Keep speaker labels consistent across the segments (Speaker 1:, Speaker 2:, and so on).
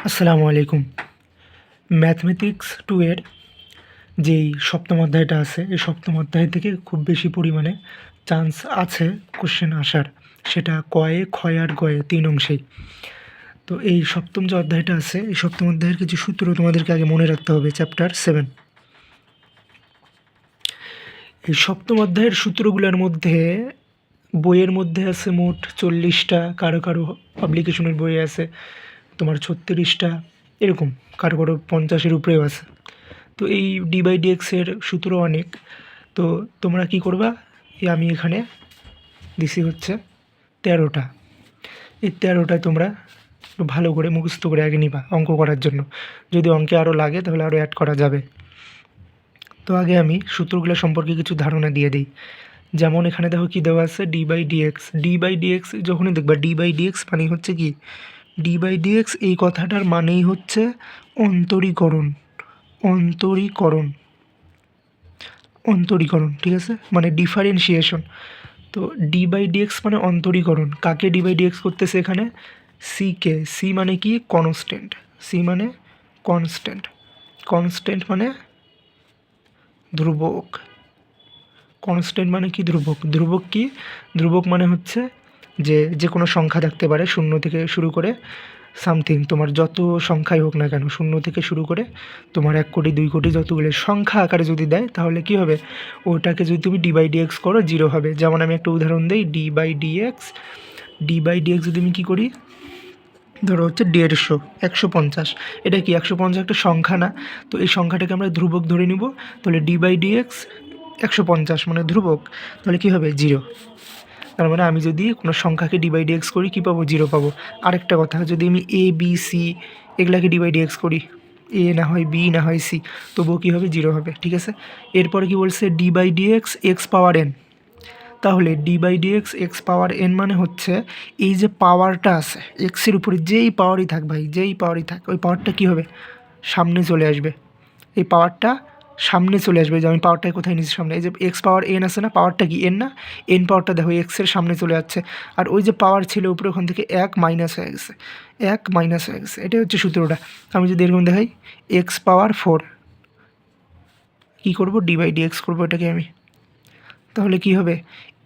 Speaker 1: আসসালামু আলাইকুম। ম্যাথমেটিক্স 2 এর যেই সপ্তম অধ্যায়টা আছে, এই সপ্তম অধ্যায় থেকে খুব বেশি পরিমাণে চান্স আছে কোশ্চেন আসার। সেটা কয়ে, ক্ষয় আর গয়ে ৩ অংশেই। তো এই সপ্তম যে অধ্যায়টা আছে, এই সপ্তম অধ্যায়ের কিছু সূত্র তোমাদেরকে আগে মনে রাখতে হবে। চ্যাপ্টার 7। এই সপ্তম অধ্যায়ের সূত্রগুলোর মধ্যে বইয়ের মধ্যে আছে মোট 40টা, কারো কারো পাবলিকেশনের বইয়ে আছে তোমার 36টা, এরকম কারো কারো 50-এর উপরেও আছে। তো এই ডি/ডিএক্সের সূত্র অনেক। তো তোমরা কি করবা, আমি এখানে দিছি হচ্ছে 13টা। এই 13টায় তোমরা একটু ভালো করে মুখস্থ করে আগে নিবা অঙ্ক করার জন্য। যদি অঙ্কে আরও লাগে তাহলে আরও অ্যাড করা যাবে। তো আগে আমি সূত্রগুলো সম্পর্কে কিছু ধারণা দিয়ে দিই। যেমন এখানে দেখো কি দেওয়া আছে, ডি/ডিএক্স। ডি/ডিএক্স যখনই দেখবা, ডি/ডিএক্স মানে হচ্ছে কি, ডি/ডিএক্স এই কথাটার মানেই হচ্ছে অন্তরীকরণ। অন্তরীকরণ অন্তরীকরণ ঠিক আছে, মানে ডিফারেন্সিয়েশন। তো ডি/ডিএক্স মানে অন্তরীকরণ। কাকে ডি/ডিএক্স করতেছে এখানে? সিকে। সি মানে কি? কনস্ট্যান্ট। সি মানে কনস্ট্যান্ট। কনস্ট্যান্ট মানে ধ্রুবক। কনস্ট্যান্ট মানে কি? ধ্রুবক। ধ্রুবক কি? ধ্রুবক মানে হচ্ছে যে কোনো সংখ্যা থাকতে পারে, 0 থেকে শুরু করে সামথিং, তোমার যত সংখ্যাই হোক না কেন, 0 থেকে শুরু করে তোমার 1 কোটি 2 কোটি যতগুলো সংখ্যা আকারে যদি দেয়, তাহলে কি হবে, ওটাকে যদি তুমি ডি/ডিএক্স করো 0 হবে। যেমন আমি একটা উদাহরণ দিই, ডি/ডিএক্স। ডি/ডিএক্স যদি আমি কী করি, ধরো হচ্ছে 150, 150। এটা কি 150 একটা সংখ্যা না? তো এই সংখ্যাটাকে আমরা ধ্রুবক ধরে নিব। তাহলে ডি/ডিএক্স 150 মানে ধ্রুবক, তাহলে কী হবে? 0। তার মানে আমি যদি কোনো সংখ্যাকে ডি/ডিএক্স করি, কী পাবো? 0 পাবো। আরেকটা কথা, যদি আমি এ বি সি এগুলাকে ডি/ডিএক্স করি, এ না হয় বি না হয় সি, তবুও কী হবে? 0 হবে। ঠিক আছে। এরপরে কি বলছে? ডি/ডিএক্স এক্স পাওয়ার এন। তাহলে ডি/ডিএক্স এক্স পাওয়ার এন মানে হচ্ছে এই যে পাওয়ারটা আছে এক্সের উপরে, যেই পাওয়ারই থাক ভাই, যেই পাওয়ারই থাক, ওই পাওয়ারটা কী হবে? সামনে চলে আসবে। এই পাওয়ারটা সামনে চলে আসবে। যে আমি পাওয়ারটাকে কোথায় নিচ্ছি? সামনে। এই যে এক্স পাওয়ার এন আছে না, পাওয়ারটা কি? এন না? এন পাওয়ারটা দেখো এক্সের সামনে চলে যাচ্ছে। আর ওই যে পাওয়ার ছিল উপরে, ওখান থেকে 1 মাইনাস হয়ে গেছে। 1 মাইনাস হয়ে গেছে। এটাই হচ্ছে সূত্রটা। আমি যদি এরকম দেখাই, এক্স পাওয়ার 4 কী করবো? ডি/ডিএক্স করবো এটাকে আমি। তাহলে কি হবে?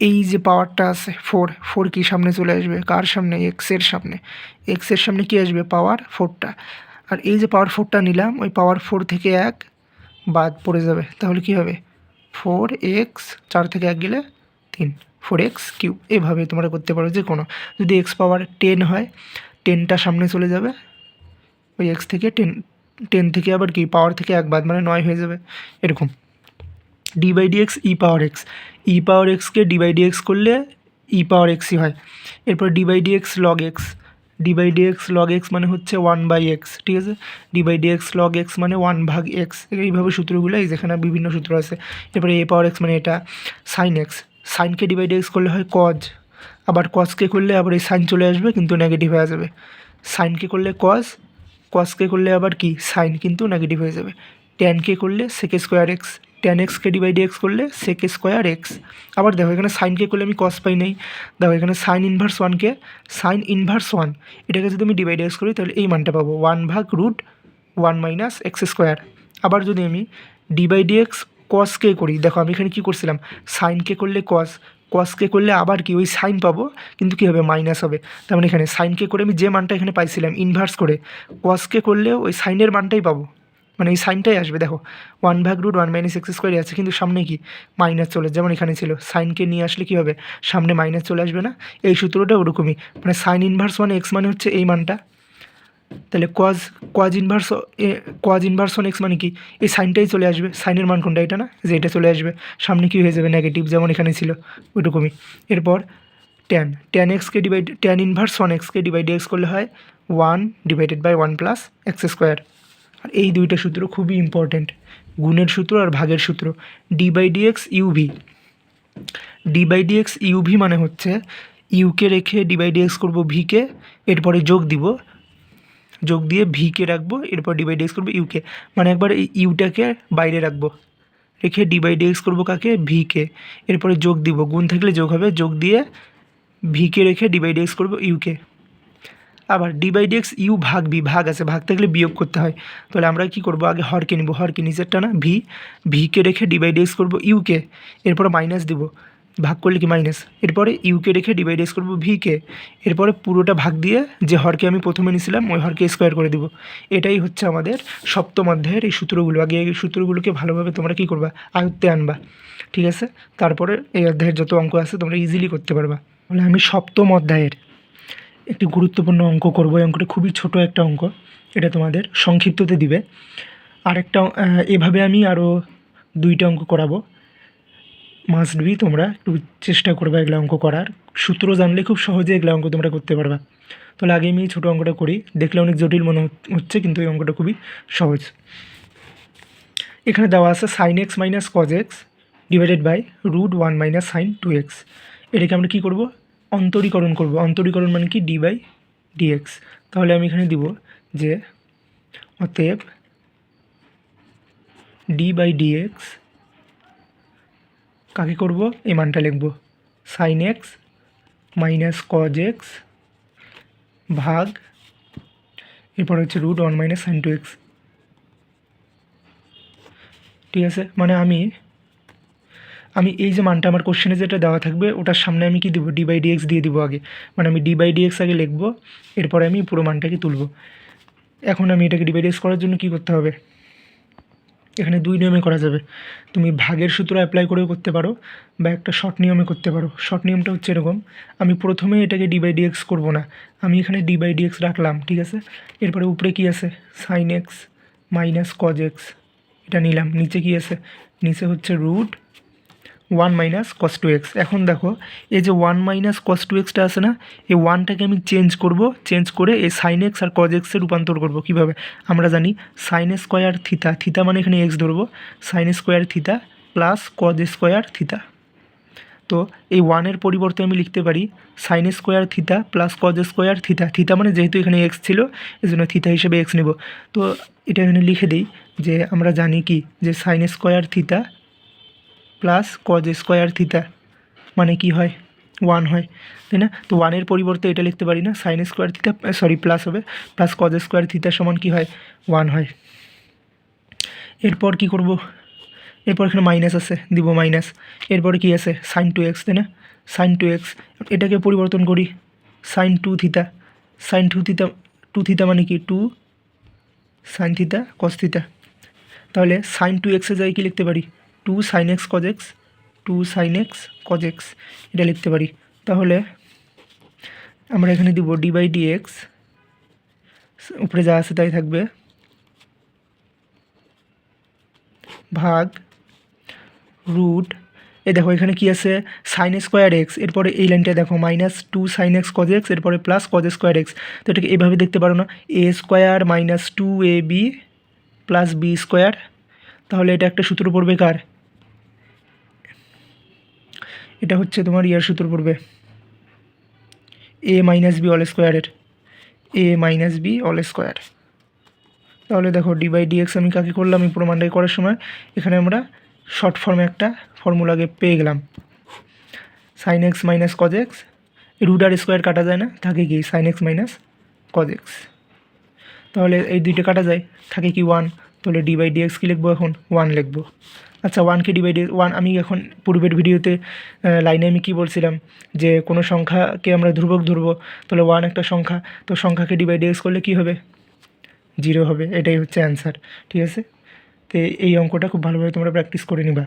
Speaker 1: এই যে পাওয়ারটা আছে 4, 4 কি সামনে চলে আসবে? কার সামনে? এক্সের সামনে। এক্সের সামনে কি আসবে? পাওয়ার 4টা। আর এই যে পাওয়ার 4টা নিলাম, ওই পাওয়ার 4 থেকে 1 বাদ পড়ে যাবে। তাহলে কি হবে? 4x, 4 থেকে 1 গেলে 3, 4x³ এভাবে তোমরা করতে পারো। যে কোনো, যদি এক্স পাওয়ার 10 হয়, 10টা সামনে চলে যাবে, ওই এক্স থেকে 10 থেকে আবার কি পাওয়ার থেকে 1 বাদ, মানে 9 হয়ে যাবে। এরকম ডি/ডিএক্স ই পাওয়ার এক্স। ই পাওয়ার এক্সকে ডি/ডিএক্স করলে ই পাওয়ার এক্সই হয়। এরপর ডি/ডিএক্স লগ এক্স। ডি/ডিএক্স লগ এক্স মানে হচ্ছে 1/x। ঠিক আছে। ডি/ডিএক্স লগ এক্স মানে 1/x। এইভাবে সূত্রগুলো, এই যেখানে বিভিন্ন সূত্র আছে। এরপরে এ পাওয়ার এক্স মানে এটা। Sine x. সাইনকে ডি/ডিএক্স করলে হয় কজ। আবার কজকে করলে আবার এই সাইন চলে আসবে, কিন্তু নেগেটিভ হয়ে যাবে। সাইনকে করলে কজ, কজকে করলে আবার কি সাইন, কিন্তু নেগেটিভ হয়ে যাবে। ট্যানকে করলে সেকে স্কোয়ার এক্স। ট্যান এক্সকে ডি/ডিএক্স করলে সেকে স্কোয়ার এক্স। আবার দেখো এখানে সাইনকে করলে আমি কস পাই নাই। দেখো এখানে সাইন ইনভার্স 1কে, সাইন ইনভার্স 1 এটাকে যদি আমি ডি/ডিএক্স করি, তাহলে এই মানটা পাবো 1/√1 মাইনাস এক্স স্কোয়ার। আবার যদি আমি ডি/ডিএক্স কসকে করি, দেখো আমি এখানে কী করছিলাম, সাইনকে করলে কস, কসকে করলে আবার কি ওই সাইন পাবো, কিন্তু কী হবে? মাইনাস হবে। তার মানে এখানে সাইনকে করে আমি যে মানটা এখানে পাইছিলাম ইনভার্স করে, কসকে করলেও ওই সাইনের মানটাই পাবো, মানে এই সাইনটাই আসবে। দেখো 1/√1 মাইনাস এক্স স্কোয়ারই আছে, কিন্তু সামনে কি মাইনাস চলে, যেমন এখানে ছিল। সাইনকে নিয়ে আসলে কী হবে? সামনে মাইনাস চলে আসবে না? এই সূত্রটা ওরকমই, মানে সাইন ইনভার্স 1 এক্স মানে হচ্ছে এই মানটা। তাহলে কজ ইনভার্স 1 এক্স মানে কি? এই সাইনটাই চলে আসবে। সাইনের মান কোনটা? এটা না, যে এটা চলে আসবে। সামনে কী হয়ে যাবে? নেগেটিভ, যেমন এখানে ছিল ওইরকমই। এরপর ট্যান ইনভার্স 1 এক্সকে ডি/ডিএক্স করলে হয় 1/1 প্লাস এক্স স্কোয়ার। আর এই দুইটা সূত্র খুবই ইম্পর্ট্যান্ট, গুণের সূত্র আর ভাগের সূত্র। ডি/ডিএক্স ইউভি। ডি/ডিএক্স ইউভি মানে হচ্ছে ইউকে রেখে ডি/ডিএক্স করবো ভিকে, এরপরে যোগ দিব, যোগ দিয়ে ভিকে রাখবো, এরপর ডি/ডিএক্স করবো ইউকে। মানে একবার এই ইউটাকে বাইরে রাখবো, রেখে ডি/ডিএক্স করবো কাকে? ভিকে। এরপরে যোগ দিব, গুণ থাকলে যোগ হবে, যোগ দিয়ে ভিকে রেখে ডি/ডিএক্স করবো ইউকে। আবার ডি বাই ডিএক্স ইউ ভাগ বি, ভাগ আছে, ভাগ থাকলে বিয়োগ করতে হয়। তাহলে আমরা কি করব, আগে হরকে নিব, হরকে নিচেরটা না ভিকে রেখে ডি বাই ডিএক্স করবো ইউকে, এরপরে মাইনাস দিব, ভাগ করলে কি মাইনাস, এরপরে ইউকে রেখে ডি বাই ডিএক্স করবো ভিকে, এরপরে পুরোটা ভাগ দিয়ে যে হরকে আমি প্রথমে নিয়েছিলাম ওই হরকে স্কোয়ার করে দিব। এটাই হচ্ছে আমাদের সপ্তম অধ্যায়ের এই সূত্রগুলো। আগে এই সূত্রগুলোকে ভালোভাবে তোমরা কী করবা, আয়ত্তে আনবা, ঠিক আছে? তারপরে এই অধ্যায়ের যত অঙ্ক আছে তোমরা ইজিলি করতে পারবা। তাহলে আমি সপ্তম অধ্যায়ের একটি গুরুত্বপূর্ণ অঙ্ক করব। এই অঙ্কটা খুবই ছোট একটা অঙ্ক, এটা তোমাদের সংক্ষিপ্ততে দিবে। আরেকটা এভাবে আমি আরও 2টা অঙ্ক করাবো। মাস্ট বি তোমরা একটু চেষ্টা করবে এগুলো অঙ্ক করার, সূত্র জানলে খুব সহজে এগুলো অঙ্ক তোমরা করতে পারবা। তাহলে আগে আমি এই ছোটো অঙ্কটা করি, দেখলে অনেক জটিল মনে হচ্ছে কিন্তু এই অঙ্কটা খুবই সহজ। এখানে দেওয়া আছে sine x minus cos X divided by √1 minus sine 2x। এটাকে আমরা কী করব, অন্তরীকরণ করব। অন্তরীকরণ মানে কি, ডি বাই ডিএক্স। তাহলে আমি এখানে দিব যে অতএব ডি বাই ডিএক্স কাকে করব, এই মানটা লিখব sine x minus cos X ভাগ, এরপর হচ্ছে √1 মাইনাস সাইন 2x। ঠিক আছে, মানে আমি এই যে মানটা আমার কোশ্চেনে যেটা দেওয়া থাকবে ওটার সামনে আমি কি দিব, ডি বাই ডিএক্স দিয়ে দিব আগে। মানে আমি ডি বাই ডিএক্স আগে লিখব, এরপরে আমি পুরো মানটাকে তুলব। এখন আমি এটাকে ডি বাই ডিএক্স করার জন্য কী করতে হবে, এখানে 2 নিয়মে করা যাবে। তুমি ভাগের সূত্র অ্যাপ্লাই করেও করতে পারো বা একটা শর্ট নিয়মে করতে পারো। শর্ট নিয়মটা হচ্ছে এরকম, আমি প্রথমে এটাকে ডি বাই ডিএক্স করবো না, আমি এখানে ডি বাই ডিএক্স রাখলাম, ঠিক আছে? এরপরে উপরে কি আছে, sine x minus cos X, এটা নিলাম। নিচে কি আছে, নিচে হচ্ছে √1 মাইনাস কস 2x। এখন দেখো এই যে 1 মাইনাস কস 2xটা আছে না, এই 1টাকে আমি চেঞ্জ করব, চেঞ্জ করে এই সাইন এক্স আর কজ এক্সে রূপান্তর করব। কীভাবে, আমরা জানি সাইন স্কোয়ার থিতা, থিতা মানে এখানে এক্স ধরবো, sine square theta plus cos square theta. তো এই 1-এর পরিবর্তে আমি লিখতে পারি sine square theta plus cos square theta. Theta মানে যেহেতু এখানে এক্স ছিল এই জন্য থিতা হিসেবে এক্স নেব। তো এটা এখানে লিখে দিই যে আমরা জানি কি যে sign square theta plus cos square থিতা মানে কি হয়, 1 হয়, তাই না? তো 1-এর পরিবর্তে এটা লিখতে পারি না, সাইন স্কোয়ার থিতা প্লাস হবে, প্লাস কজ স্কোয়ার থিতা সমান কী হয়, 1 হয়। এরপর কি করব, এরপর এখানে মাইনাস আছে, দিব মাইনাস। এরপরে কি আছে, সাইন 2x, তাই না? সাইন 2x, এটাকে পরিবর্তন করি, সাইন 2 থিতা, সাইন 2 থিতা, 2 থিতা মানে কি 2 সাইন থিতা কস থিতা। তাহলে সাইন 2x-এর জায়গায় কী লিখতে পারি, 2 sine x cos X, 2 sine x cos X, এটা লিখতে পারি। তাহলে আমরা এখানে দিব ডি বাই ডিএক্স, উপরে যা আছে তাই থাকবে, ভাগ রুট, এ দেখো এখানে কি আছে সাইন স্কোয়ার এক্স, এরপরে এই লাইনটা দেখো minus 2 sine x cos x, এরপরে প্লাস কজ স্কোয়ার এক্স। তো এটাকে এইভাবে দেখতে পারো না, a square minus 2ab plus b square. তাহলে এটা একটা সূত্র পড়বে কার, এটা হচ্ছে তোমার ইয়ার সূত্র পড়বে এ মাইনাস বি অল স্কোয়ারের, এ মাইনাস বি অল স্কোয়ার। তাহলে দেখো ডি বাই ডিএক্স আমি কাকে করলাম, এই প্রমাণটাই করার সময় এখানে আমরা শর্ট ফর্মে একটা ফর্মুলাকে পেয়ে গেলাম, sine x minus cos x, root আর স্কোয়ার কাটা যায় না, থাকে কি sine x minus cos x. তাহলে এই দুইটা কাটা যায়, থাকে কি 1। তাহলে ডি বাই ডিএক্স কী লিখবো এখন, 1 লিখবো। আচ্ছা 1কে ডি বাই ডি 1, আমি এখন পূর্বের ভিডিওতে লাইনে আমি কী বলছিলাম যে কোনো সংখ্যাকে আমরা ধ্রুবক ধরবো, তাহলে 1 একটা সংখ্যা, তো সংখ্যাকে ডি বাই ডিএক্স করলে কী হবে, 0 হবে। এটাই হচ্ছে অ্যান্সার, ঠিক আছে? তো এই অঙ্কটা খুব ভালোভাবে তোমরা প্র্যাকটিস করে নিবা।